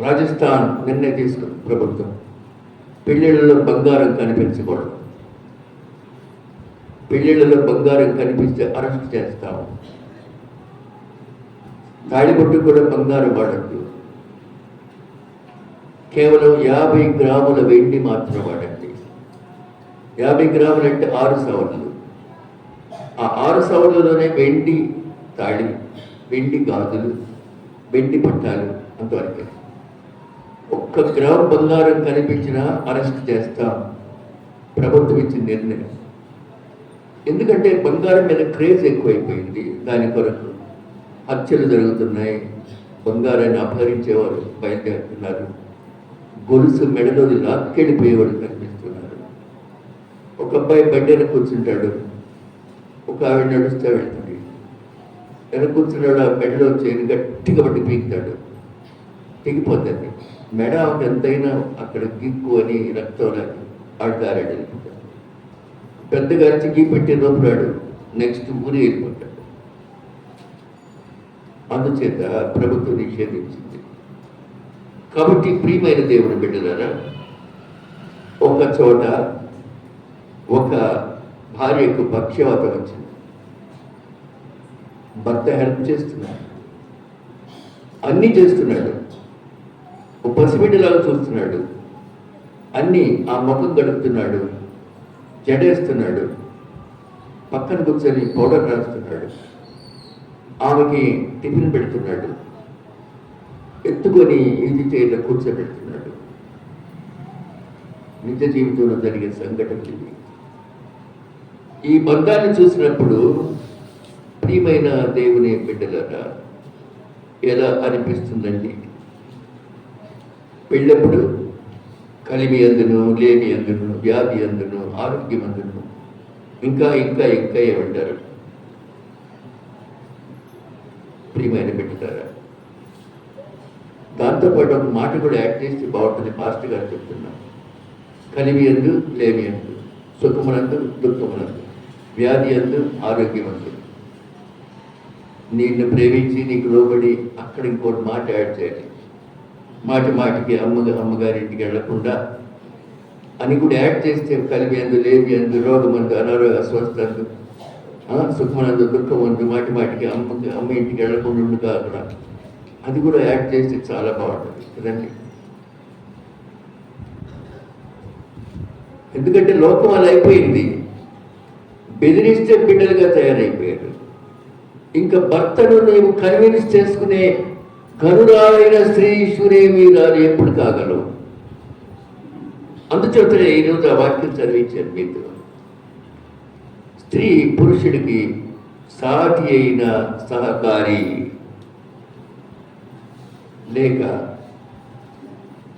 రాజస్థాన్ నిర్ణయం తీసుకుంది ప్రభుత్వం, పెళ్ళిళ్ళలో బంగారం కనిపించకూడదు. పెళ్ళిళ్ళలో బంగారం కనిపిస్తే అరెస్ట్ చేస్తాము. తాళిబొట్టు కూడా బంగారం వాడద్దు. కేవలం 50 గ్రాముల వెండి మాత్రం వాడండి. 50 గ్రాములు అంటే 6 సవర్లు. ఆ 6 సవర్లలోనే వెండి తాళి, వెండి గాజులు, వెండి పట్టాలు, అంతవరకే. 1 గ్రాము బంగారం కనిపించినా అరెస్ట్ చేస్తాం, ప్రభుత్వం ఇచ్చిన నిర్ణయం. ఎందుకంటే బంగారం మీద క్రేజ్ ఎక్కువైపోయింది. దాని కొరకు హత్యలు జరుగుతున్నాయి, బంగారాన్ని అపహరించేవారు బయలుదేరుతున్నారు, గొలుసు మెడలో లాక్కెళ్ళిపోయేవాడు కనిపిస్తున్నారు. ఒక అబ్బాయి బండిన కూర్చుంటాడు, ఒక ఆవిడ నడుస్తూ వెళ్తుంది, వెనక కూర్చున్నాడు, ఆ మెడలో చేరి గట్టిగా పట్టి పీకుతాడు, తెగిపోతుంది మెడ. ఎంతైనా అక్కడ గిక్కు అని రక్తం ఆడతారాడు, పెద్దగా చిక్కి పెట్టి లోపలాడు, నెక్స్ట్ ఊరి వెళ్ళిపోతాడు. అందుచేత ప్రభుత్వం నిషేధించింది. కాబట్టి ప్రియమైన దేవుని బిడ్డలారా, ఒక చోట ఒక భార్యకు పక్షవాతం వచ్చింది. భర్త హెల్ప్ చేస్తున్నాడు, అన్నీ చేస్తున్నాడు, ఒక పసిబిడ్డలాగా చూస్తున్నాడు, అన్నీ ఆ ముఖం గడుపుతున్నాడు, జడేస్తున్నాడు, పక్కన కూర్చొని పౌడర్ రాస్తున్నాడు, ఆమెకి టిఫిన్ పెడుతున్నాడు, ఎత్తుకొని ఈజీ చైర్లో కూర్చోబెడుతున్నాడు. నిజ జీవితంలో జరిగే సంఘటన ఇది. ఈ బంధాన్ని చూసినప్పుడు ప్రియమైన దేవుని బిడ్డలారా, ఎలా అనిపిస్తుందండి? పెళ్ళప్పుడు కలిమి అందును, లేమి అందును, వ్యాధి అందును, ఆరోగ్యం అందును, ఇంకా ఇంకా ఇంకా ఏమంటారు? ప్రియమైన బిడ్డలారా, దాంతోపాటు ఒక మాట కూడా యాడ్ చేస్తే బాగుంటుంది. పాస్టర్ గారు చెప్తున్నాం, కలిమి అందు, లేమి అందు, సుఖమునందు, దుఃఖమునందు, వ్యాధి అందు, ఆరోగ్యం అందు. నిన్ను ప్రేమించి నీకు లోబడి అక్కడ ఇంకోటి మాట యాడ్ చేయాలి. మాటికి అమ్మగారింటికి వెళ్లకుండా అని కూడా యాడ్ చేస్తే కలిమి అందు, లేమి అందు, రోగమందు, అనారోగ్య అస్వస్థందు, సుఖమనందు, దుఃఖమందు, మాటికి అమ్మ ఇంటికి వెళ్లకుండా ఉండుగా అక్కడ అది కూడా యాడ్ చేస్తే చాలా బాగుంటుంది కదండి. ఎందుకంటే లోకం అలా అయిపోయింది, బెదిరిస్తే బిడ్డలుగా తయారైపోయారు. ఇంకా భర్తను నీవు కన్విన్స్ చేసుకునే గనురాలైన స్త్రీ ఈశ్వరేమీ రాదు, ఎప్పుడు కాగలవు. అందుచేతనే ఈరోజు ఆ వాక్యం చదివించాను మీతో. స్త్రీ పురుషుడికి సాటి అయిన సహకారి, లేక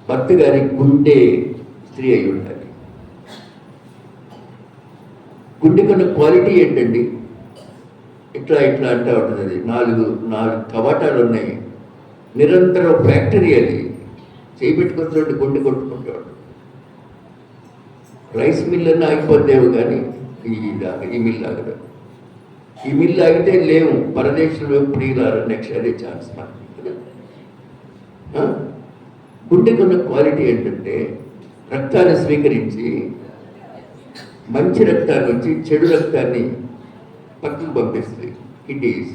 భర్త గారి గుండె స్త్రీ అయి ఉండాలి. గుండెకున్న క్వాలిటీ ఏంటండి? ఇట్లా ఇట్లా అంటూ ఉంటుంది. అది నాలుగు కవాటాలు ఉన్నాయి, నిరంతరం ఫ్యాక్టరీ. అది చేపెట్టుకొచ్చినట్టు గుండె కొట్టుకుంటాడు. రైస్ మిల్ అన్న ఆగిపోతేవు కానీ ఈ మిల్ ఆగదు. ఈ మిల్ ఆగితే లేవు, పరదేశంలో ప్రియులారు నెక్స్ట్ అదే ఛాన్స్ మనకి. గుండెకున్న క్వాలిటీ ఏంటంటే రక్తాన్ని స్వీకరించి మంచి రక్తాన్ని నుంచి చెడు రక్తాన్ని పక్కకు పంపిస్తుంది కిడ్నీస్.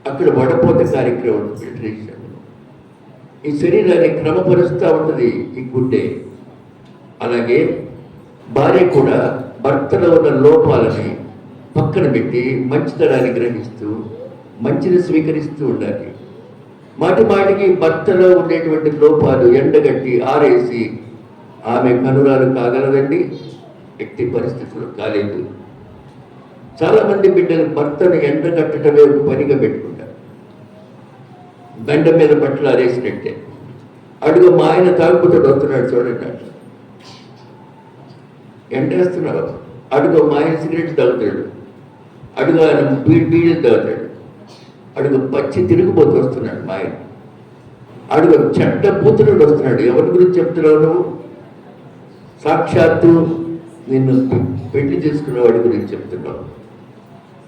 అక్కడ వడపోత కార్యక్రమం ఫిల్టరేషన్. ఈ శరీరాన్ని క్రమపరుస్తూ ఉంటుంది ఈ గుండె. అలాగే భార్య కూడా భర్తలో ఉన్న లోపాలని పక్కన పెట్టి మంచితనాన్ని గ్రహిస్తూ మంచిని స్వీకరిస్తూ ఉండాలి. మాటి మాటికి భర్తలో ఉండేటువంటి లోపాలు ఎండగట్టి ఆరేసి ఆమె కనురాలు కాగలదండి? వ్యక్తి పరిస్థితులు కాలేదు. చాలామంది బిడ్డలు భర్తను ఎండగట్టడమే ఒక పనిగా పెట్టుకుంటారు. బండ మీద బట్టలు ఆరేసినట్టే. అడుగు మా ఆయన తాగుతాడు వస్తున్నాడు చూడండి, అట్లా ఎండేస్తున్నాడు. అడుగు మా ఆయన సిగరెట్ తాగుతాడు, అడుగు ఆయన బీడీలు తాగుతాడు, అడుగు పచ్చి తిరిగిపోతూ వస్తున్నాడు మా ఆయన, అడుగు చెడ్డ పూతుడు వస్తున్నాడు. ఎవరి గురించి చెప్తున్నావు నువ్వు? సాక్షాత్తు నిన్ను పెళ్లి చేసుకున్న వాడి గురించి చెప్తున్నావు.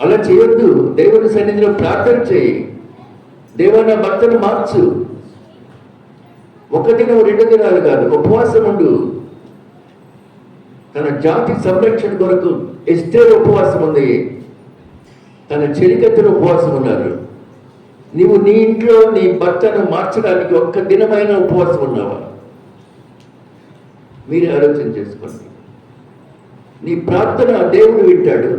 అలా చేయొద్దు. దేవుని సన్నిధిలో ప్రార్థన చేయి. దేవా నా భర్తను మార్చు. ఒక దినం 2 దినాలు కాదు, ఉపవాసం ఉండు. తన జాతి సంరక్షణ కొరకు ఎస్తేరు ఉపవాసం ఉంది, తన చెలికత్తెలు ఉపవాసం ఉన్నారు. నీవు నీ ఇంట్లో నీ భర్తను మార్చడానికి ఒక్క దినమైన ఉపవాసం ఉన్నావా? మీరే ఆలోచన చేసుకోండి. నీ ప్రార్థన దేవుడు వింటాడు.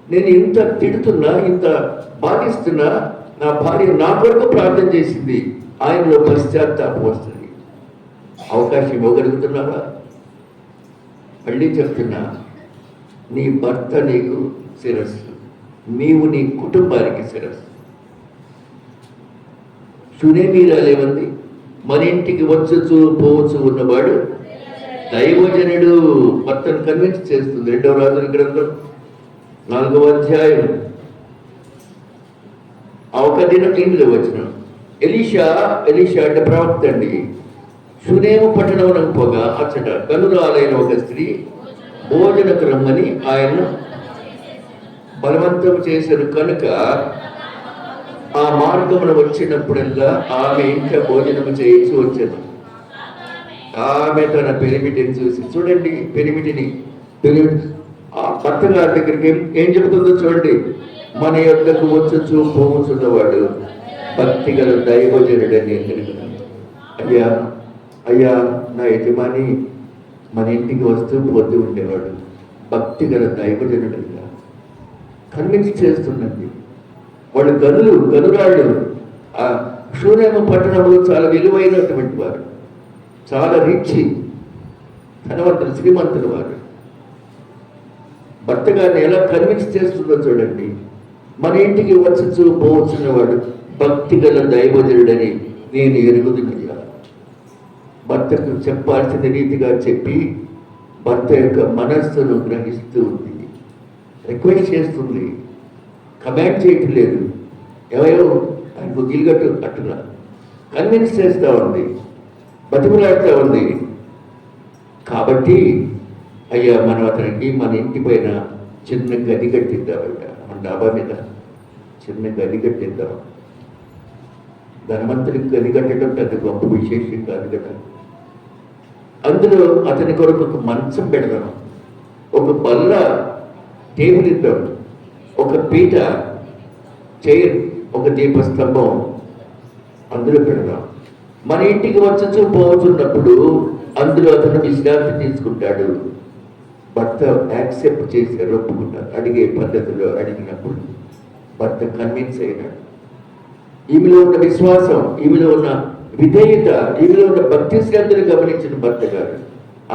నేను ఇంత తిడుతున్నా, ఇంత బాధిస్తున్నా, నా భార్య నా కొరకు ప్రార్థన చేసింది, ఆయనలో పశ్చాత్తాపం వస్తుంది. అవకాశం ఇవ్వగలుగుతున్నావా? మళ్ళీ చెప్తున్నా, నీ భర్త నీకు శిరస్సు, నీవు నీ కుటుంబానికి శిరస్సు. సునేమీరాలేమంది? మన ఇంటికి వచ్చుచు పోవచ్చు ఉన్నవాడు దైవజనుడు. భర్తను కన్విన్స్ చేస్తుంది. 2వ రాజుల గ్రంథం 4వ అధ్యాయం. ఆ ఒక దినం ఇంట్లో వచ్చిన ఎలీషా అంటే ప్రవక్త అండి. సునేము పట్టణం పోగా అచ్చట కనురాలైన ఒక స్త్రీ భోజనకు రమ్మని ఆయన బలవంతం చేశారు కనుక ఆ మార్గమున వచ్చినప్పుడల్లా ఆమె ఇంకా భోజనము చేయించి వచ్చేది. ఆమె తన పెనిమిటిని చూసి, చూడండి పెనిమిటిని, ఆ భర్త గారి దగ్గరికి ఏం చెబుతుందో చూడండి. మన యొక్కకు వచ్చుచు పోవచ్చున్నవాడు భక్తి గల దైవజనుడని తెలియదు. అయ్యా అయ్యా నా యజమాని మన ఇంటికి వస్తూ పోతూ ఉండేవాడు, భక్తి గల దైవజనుడుగా కన్విన్స్ చేస్తుందండి. వాళ్ళు గనురాళ్ళు. ఆ షూనేమ పట్టణంలో చాలా విలువైనటువంటి వారు, చాలా రిచ్, ధనవంతులు, శ్రీమంతులు వారు. భర్త గారిని ఎలా కన్విన్స్ చేస్తుందో చూడండి. మన ఇంటికి వచ్చుచు పోవచ్చున్నవాడు భక్తి గల దైవజనుడని నేను ఎరుగుదునయ్యా. భర్తకు చెప్పాల్సిన రీతిగా చెప్పి భర్త యొక్క మనస్సును గ్రహిస్తూ ఉంది, రిక్వెస్ట్ చేస్తుంది, కమాండ్ చేయట్లేదు. ఎవరో ఆయనకు గిల్గట్టు అట్టుగా కన్విన్స్ చేస్తూ ఉంది, బతిమలాడుతూ ఉంది. కాబట్టి అయ్యా మనం అతనికి మన ఇంటి పైన చిన్న గది కట్టిద్దామంట. మన డాబా మీద చిన్న గది కట్టిద్దాం. ధనవంతుడికి గది కట్టడం పెద్ద గొప్ప విశేషం కాదు కదా. అందులో అతని కొరకు ఒక మంచం పెడదాం, ఒక బల్ల టేబుల్ ఇద్దాం, ఒక పీట, చైర్, ఒక దీపస్తంభం అందులో పెడదాం. మన ఇంటికి వచ్చి పోతున్నప్పుడు అందులో అతను విశ్రాంతి తీసుకుంటాడు. భర్త యాక్సెప్ట్ చేశారు, ఒప్పుకుంటారు. అడిగే పద్ధతిలో అడిగినప్పుడు భర్త కన్విన్స్ అయినాడు. ఈమెలో ఉన్న విశ్వాసం, ఈమెలో ఉన్న విధేయత, ఈమెలో ఉన్న భక్తి శ్రద్ధలు గమనించిన భర్త గారు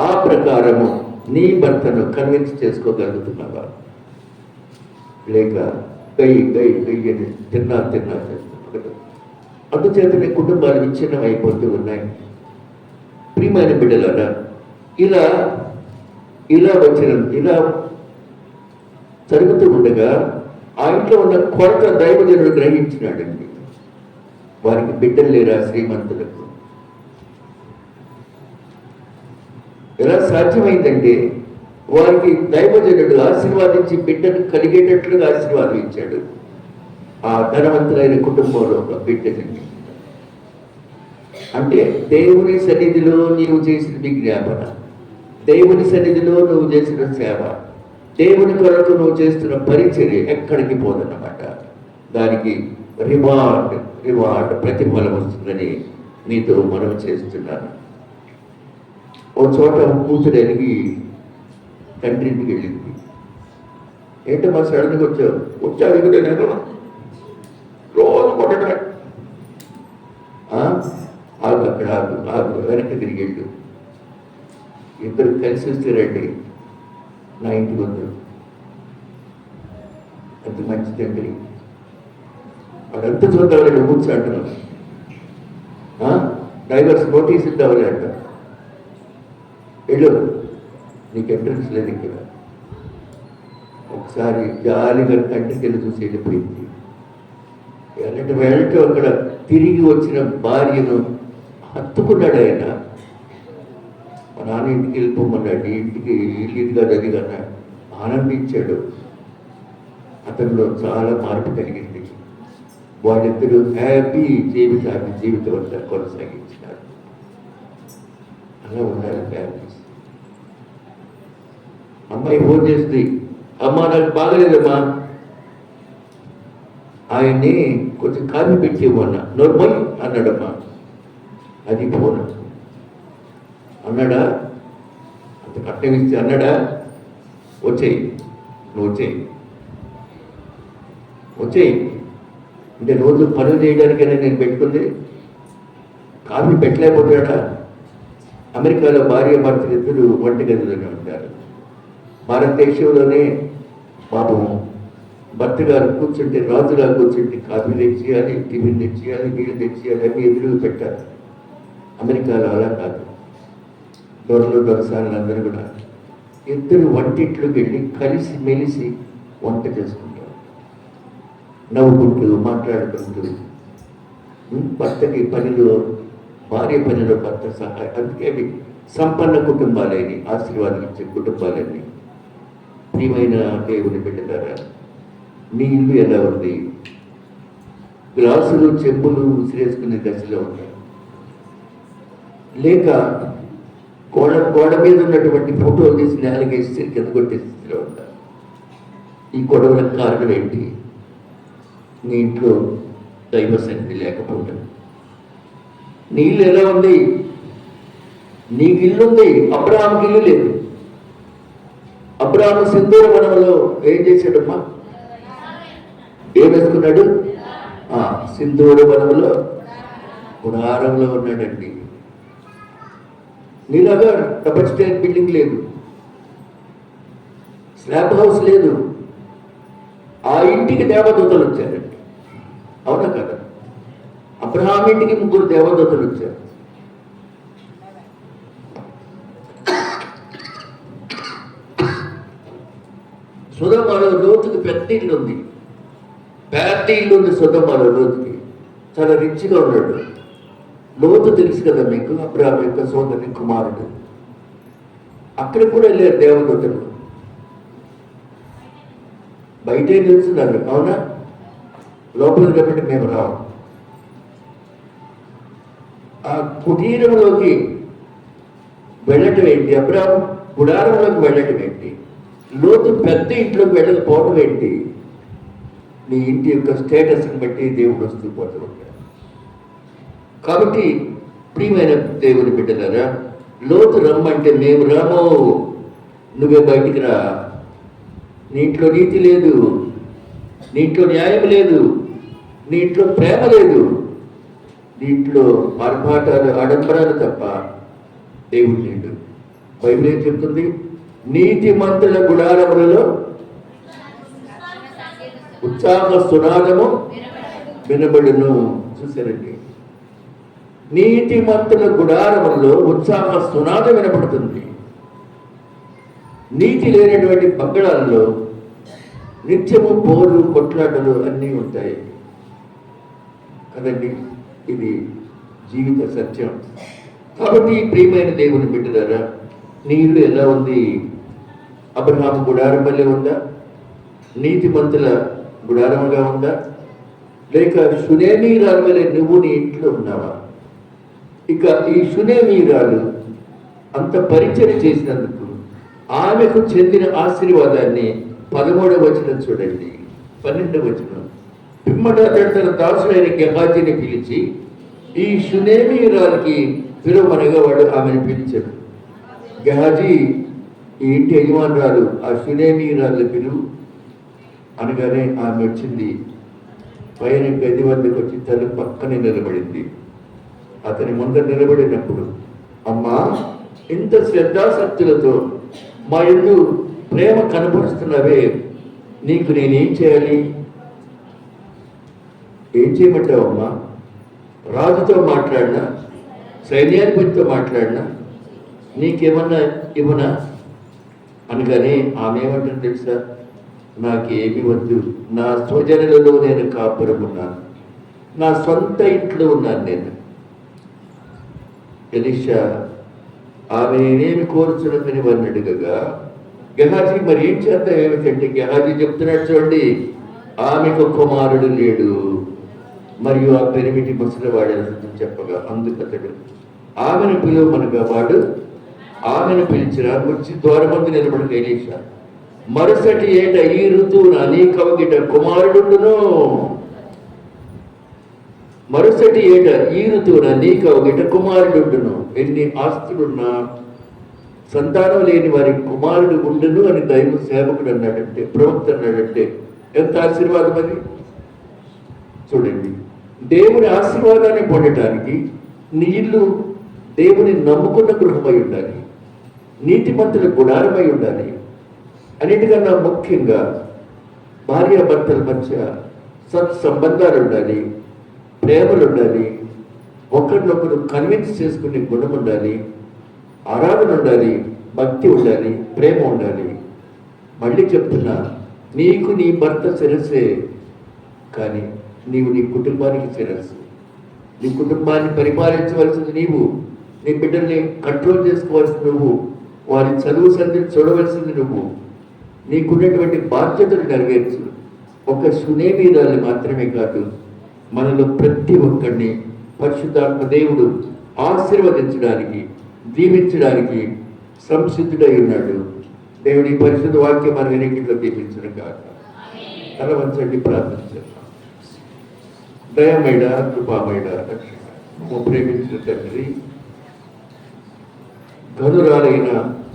ఆ ప్రకారము నీ భర్తను కన్విన్స్ చేసుకోగలుగుతున్నావా? లేక గయ్యి అని తిన్నా చేస్తున్నారు. అందుచేతనే కుటుంబాలు విచ్ఛిన్నం అయిపోతూ ఉన్నాయి. ప్రియమైన బిడ్డలారా, ఇలా జరుగుతూ ఉండగా ఆ ఇంట్లో ఉన్న కొరత దైవజనుడు గ్రహించినాడండి. వారికి బిడ్డలు లేరా శ్రీమంతులకు? ఎలా సాధ్యమైందంటే వారికి దైవజనుడు ఆశీర్వాదించి బిడ్డను కలిగేటట్లుగా ఆశీర్వాదం ఇచ్చాడు. ఆ ధనవంతులైన కుటుంబంలో ఒక బిడ్డనండి. అంటే దేవుని సన్నిధిలో నీవు చేసిన విజ్ఞాపన, దేవుని సన్నిధిలో నువ్వు చేసిన సేవ, దేవుని కొరకు నువ్వు చేస్తున్న పరిచర్య ఎక్కడికి పోదన్నమాట. దానికి రివార్డ్ ప్రతిఫలం వస్తుందని మీతో మనం చేస్తున్నాను. ఓ చోట కూతురు ఎలిగి తండ్రి ఇంటికి వెళ్ళింది. ఏంటమ్మా సడన్గా వచ్చావు ఇక్కడ నేను రోజు కొట్టడం. ఆగు అక్కడ ఆగు వెనక్కి తిరిగి వెళ్ళు. ఇద్దరు కలిసి వస్తే రండి నా ఇంటికి వద్దు. అంత మంచి తండ్రి వాడంతా చూద్దామని కూర్చో అంటున్నాను. డైవర్స్ నోటీస్ ఇద్దామని అంట. వెళ్ళు, నీకు ఎంట్రన్స్ లేదు ఇక్కడ. ఒకసారి జాలిగా కంటికి వెళ్ళి చూసి వెళ్ళిపోయింది. వెళ్ళటం అక్కడ తిరిగి వచ్చిన భార్యను హత్తుకున్నాడు ఆయన. మా నాన్న ఇంటికి వెళ్ళిపోమన్నాడు, ఇంటికి ఇల్లుగా జరిగిన ఆనందించాడు. అతనిలో చాలా మార్పు కలిగింది. వాళ్ళిద్దరూ హ్యాపీ జీవితం అంతా కొనసాగించినారు. అలా ఉన్నారు ఫ్యామిలీస్. అమ్మాయి ఫోన్ చేస్తుంది, అమ్మా నాకు బాగలేదమ్మా, ఆయన్ని కొంచెం కాఫీ పెట్టి ఇవ్వన్నా. నోర్మల్ అన్నాడమ్మా. అది ఫోన్ అన్నాడా, అంత కట్టం ఇస్తే అన్నాడా, వచ్చేయి నువ్వు వచ్చేయి అంటే రోజు పనులు చేయడానికైనా నేను పెట్టుకుంది. కాఫీ పెట్టలేకపోతాడా? అమెరికాలో భార్య భర్తలు ఇద్దరు వంటగదిలోనే ఉంటారు. భారతదేశంలోనే పాపం భర్త గారు కూర్చుంటే, రాజుగా కూర్చుంటే కాఫీ తెచ్చేయాలి, టిఫిన్ తెచ్చేయాలి, నీళ్ళు తెచ్చేయాలి, అన్నీ ఎదురు పెట్టారు. అమెరికాలో అలా కాదు. దొరసానులు అందరూ కూడా ఇద్దరు వంటింట్లోకి వెళ్ళి కలిసి మెలిసి వంట చేసుకుంటారు, నవ్వుకుంటూ మాట్లాడుకుంటూ. భర్తకి పనిలో, భార్య పనిలో భర్త సహాయం. అందుకే అవి సంపన్న కుటుంబాలని, ఆశీర్వాదం ఇచ్చే కుటుంబాలని. ప్రియమైన దేవుని బిడ్డలారా, మీ ఇల్లు ఎలా ఉంది? గ్లాసులు చెప్పులు విసిరేసుకునే దశలో ఉంటాయి, లేక గోడ మీద ఉన్నటువంటి ఫోటోలు తీసి నేలగేసి కింద కొట్టే స్థితిలో ఉంటారు. ఈ గొడవలకు కారణం ఏంటి? నీ ఇంట్లో దైవ సన్నిధి లేకపోవడం. నీ ఇల్లు ఎలా ఉంది? నీకు ఇల్లు ఉంది, అబ్రహాముకి ఇల్లు లేదు. అబ్రహాము సింధూర వనంలో ఏం చేశాడమ్మా? ఏం వేసుకున్నాడు? సింధూర వనంలో గుడారంలో ఉన్నాడండి. నీలాగా డబల్ స్టైర్ బిల్డింగ్ లేదు, స్లాబ్ హౌస్ లేదు. ఆ ఇంటికి దేవదూతలు వచ్చారండి, అవునా కదా? అబ్రహాం ఇంటికి 3 దేవదూతలు వచ్చారు. సొదొమలో లోతుకి పెద్ద ఇల్లు ఉంది, సొదొమలో లోతుకి. చాలా రిచ్గా ఉన్నాడు. లోతు తెలుసు కదా మీకు, అబ్రహాం యొక్క సోదరుని కుమారుడు. అక్కడికి కూడా వెళ్ళారు దేవదూతలు. బయటే నిలుస్తున్నారు, అవునా? లోపలికి కాబట్టి మేము రావు. ఆ కుటీరంలోకి వెళ్ళటం ఏంటి? అబ్రహాం గుడారంలోకి వెళ్ళటం ఏంటి? లోతు పెద్ద ఇంట్లోకి వెళ్ళకపోవడం ఏంటి? నీ ఇంటి యొక్క స్టేటస్ని బట్టి దేవుడు వస్తూ పోతూ ఉంటాడు. కాబట్టి ప్రియమైన దేవుని బిడ్డలారా, లోతు రమ్మంటే మేము రాము, నువ్వే బయటికి రా. నీ ఇంట్లో నీతి లేదు, నీ ఇంట్లో న్యాయం లేదు, నీ ఇంట్లో ప్రేమ లేదు, నీ ఇంట్లో ఆర్భాటాలు, ఆడంబరాలు తప్ప దేవుడు లేడు. బైబిల్ ఏం చెప్తుంది? నీతి మంతుల గుడారములలో ఉత్సాహ సునాదము వినబడును. చూసారండి, నీతి మంతుల గుడారములలో ఉత్సాహ సునాదం వినపడుతుంది. నీతి లేనటువంటి బంగళాలలో నిత్యము పోరు కొట్లాటలు అన్నీ ఉంటాయి కదండి. ఇది జీవిత సత్యం. కాబట్టి ప్రియమైన దేవుని బిడ్డలారా, నీ ఇల్లు ఎలా ఉంది? అబ్రహాము గుడారం వల్లే ఉందా? నీతిమంతుల గుడారముగా ఉందా? లేక షునేమీరాలు వలె నువ్వు నీ ఇంట్లో ఉన్నావా? ఇక ఈ షునేమీరాలు అంత పరిచయం చేసినందుకు ఆమెకు చెందిన ఆశీర్వాదాన్ని 13వ వచనం చూడండి, 12వ వచనం. పిమ్మట అతడు తన దాసుడైన గెహాజీని పిలిచి ఈ షునేమీరాలకి పిలువమనగా వాడు ఆమెను పిలిచాడు. గెహాజీ ఈ ఇంటి యజమానురాలు, ఆ షునేమీరాలు పిలువు అనగానే ఆమె వచ్చింది. పైన గది వద్దకు వచ్చి తన పక్కనే నిలబడింది. అతని ముందర నిలబడినప్పుడు, అమ్మా, ఇంత శ్రద్ధాశక్తులతో మా యందు ప్రేమ కనపరుస్తున్నవే, నీకు నేనేం చేయాలి? ఏం చేయమంటావమ్మా? రాజుతో మాట్లాడినా, సైన్యాధిపతితో మాట్లాడినా నీకేమన్నా ఇవ్వనా అనగానే ఆమె ఏమంటారు తెలుసా? నాకేమి వద్దు, నా స్వజనులలో నేను కాపురం ఉన్నాను, నా సొంత ఇంట్లో ఉన్నాను నేను. ఎలీషా ఆమె నేనేమి కోరుచున్నదని వారిని అడగగా, గెహాజీ మరి ఏం చేద్దాం ఏమిటంటే, గెహాజీ చెప్తున్నాడు చూడండి, ఆమెకు కుమారుడు లేడు మరియు ఆ పెరిమిటి ముసలివాడని చెప్పగా, అందుకతడు ఆమెను పిలువమనగా వాడు ఆమెను పిలిచిన వచ్చి ద్వారమందు నిలబడిన ఎలీషా, మరుసటి ఏట ఈ ఋతువున నీ కవగిట కుమారుడును, మరుసటి ఏట ఈ ఋతువున నీ కవగిట కుమారుడును. ఎన్ని ఆస్తులున్నా సంతానం లేని వారి కుమారుడు ఉండును అని దైవ సేవకుడు అన్నాడంటే, ప్రవక్త అన్నాడంటే ఎంత ఆశీర్వాదం అది! చూడండి, దేవుని ఆశీర్వాదాన్ని పొందటానికి నీ ఇల్లు దేవుని నమ్ముకున్న గృహమై ఉండాలి, నీతిమంతుల గుడారమై ఉండాలి. అన్నిటికన్నా ముఖ్యంగా భార్యాభర్తల మధ్య సత్సంబంధాలు ఉండాలి, ప్రేమలు ఉండాలి, ఒకరినొకరు కన్విన్స్ చేసుకునే గుణం ఉండాలి, ఆరాధన ఉండాలి, భక్తి ఉండాలి, ప్రేమ ఉండాలి. మళ్ళీ చెప్తున్నా, నీకు నీ భర్త శిరస్సే, కానీ నీవు నీ కుటుంబానికి శిరస్సు. నీ కుటుంబాన్ని పరిపాలించవలసింది నీవు, నీ బిడ్డల్ని కంట్రోల్ చేసుకోవాల్సింది నువ్వు, వారి చదువు సంధిని చూడవలసింది నువ్వు, నీకున్నటువంటి బాధ్యతలు నెరవేర్చు. ఒక షునేమీరాలు మాత్రమే కాదు, మనలో ప్రతి ఒక్కరిని పరిశుద్ధాత్మ దేవుడు ఆశీర్వదించడానికి, దీవించడానికి సంసిద్ధుడై ఉన్నాడు. దేవుడి పరిశుద్ధ వాక్యం మన వెనకిలో దీపించడం కాక తల వంచండి, ప్రార్థించారు. దయమేడ, కృపామేడ, ప్రేమించిన తండ్రి, ఘనురాలైన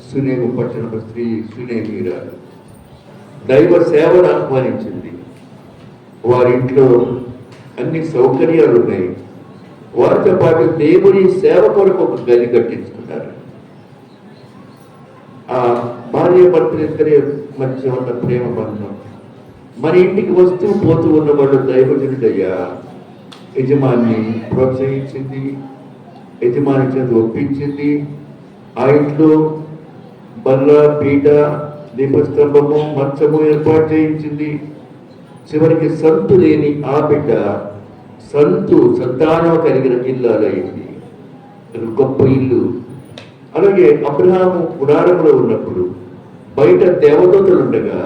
సునేము పట్టణ స్త్రీ సునేమీరాలు దైవ సేవను ఆహ్వానించింది. వారింట్లో అన్ని సౌకర్యాలు ఉన్నాయి. వారితో పాటు దేవుని సేవ కొరకు ఒక గది కట్టించుకున్నారు. ఆ భార్య భర్తలిద్దరి మధ్య ఉన్న ప్రేమ బంధం. మన ఇంటికి వస్తూ పోతూ ఉన్నవాడు దైవజనుడయ్యా యజమాని ప్రోత్సహించింది, యజమాని చేత ఒప్పించింది. ఆ ఇంట్లో బల్ల, పీట, దీపస్తంభము, మంచము ఏర్పాటు చేయించింది. చివరికి సంతు లేని ఆ బిడ్డ సంతానం కలిగిన ఇల్లాలైంది. గొప్ప ఇల్లు. అలాగే అబ్రహాము గుడారంలో ఉన్నప్పుడు బయట దేవదూతలు ఉండగా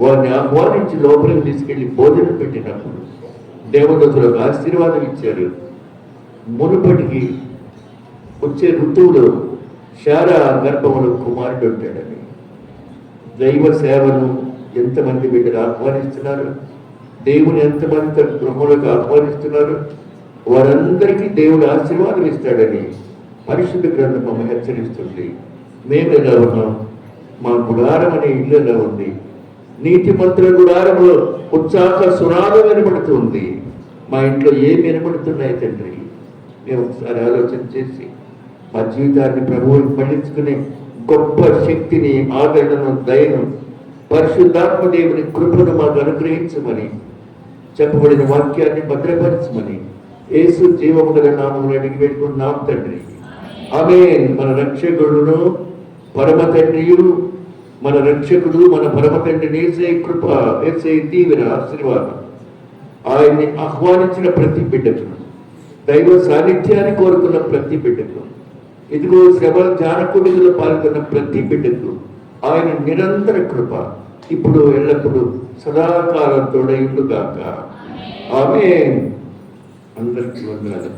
వారిని ఆహ్వానించి లోపలికి తీసుకెళ్లి భోజనం పెట్టినప్పుడు దేవదూతలకు ఆశీర్వాదం ఇచ్చారు. మునుపటికి వచ్చే ఋతువులో శారా గర్భములో కుమారుడు ఉంటాడని. దైవ సేవను ఎంతమంది బిడ్డలు ఆహ్వానిస్తున్నారు, దేవుని ఎంతమంది తన గృహములకు ఆహ్వానిస్తున్నారు, వారందరికీ దేవుడు ఆశీర్వాదం ఇస్తాడని పరిశుద్ధ గ్రంథం మమ్మల్ని హెచ్చరిస్తుంది. మేము ఎలా ఉన్నాం? మా గుడారం అనే ఇల్లు ఎలా ఉంది? నీతిమంతుల గుడారంలో ఉత్సాహ సునాదం వినబడుతుంది. మా ఇంట్లో ఏమి వినబడుతున్నాయి తండ్రి? మేము ఒకసారి ఆలోచన చేసి మా జీవితాన్ని ప్రభువుని మళ్లించుకునే గొప్ప శక్తిని, ఆదరణను, దయను, పరిశుద్ధాత్మ దేవుని కృపను మాకు అనుగ్రహించమని చెప్పబడిన వాక్యాన్ని భద్రపరచమని యేసు జీవము గల నామములో అడిగి పెట్టుకున్నాం తండ్రి. ఆమేన్. మన రక్షకుడును పరమ తండ్రియు మన రక్షకుడు మన పరమ తండ్రి యేసే కృప, యేసే దీవెన, ఆశీర్వాదం ఆయన్ని ఆహ్వానించిన ప్రతి బిడ్డకు, దైవ సాన్నిధ్యాన్ని కోరుకున్న ప్రతి బిడ్డకు, ఇదిగో శ్రవణ ధ్యానకుడిలో పాల్గొన్న ప్రతి బిడ్డకు ఆయన నిరంతర కృప ఇప్పుడు ఎల్లప్పుడూ సదాకాలం తోడైండుగాక. ఆమేన్. అందరికీ వందనాలు.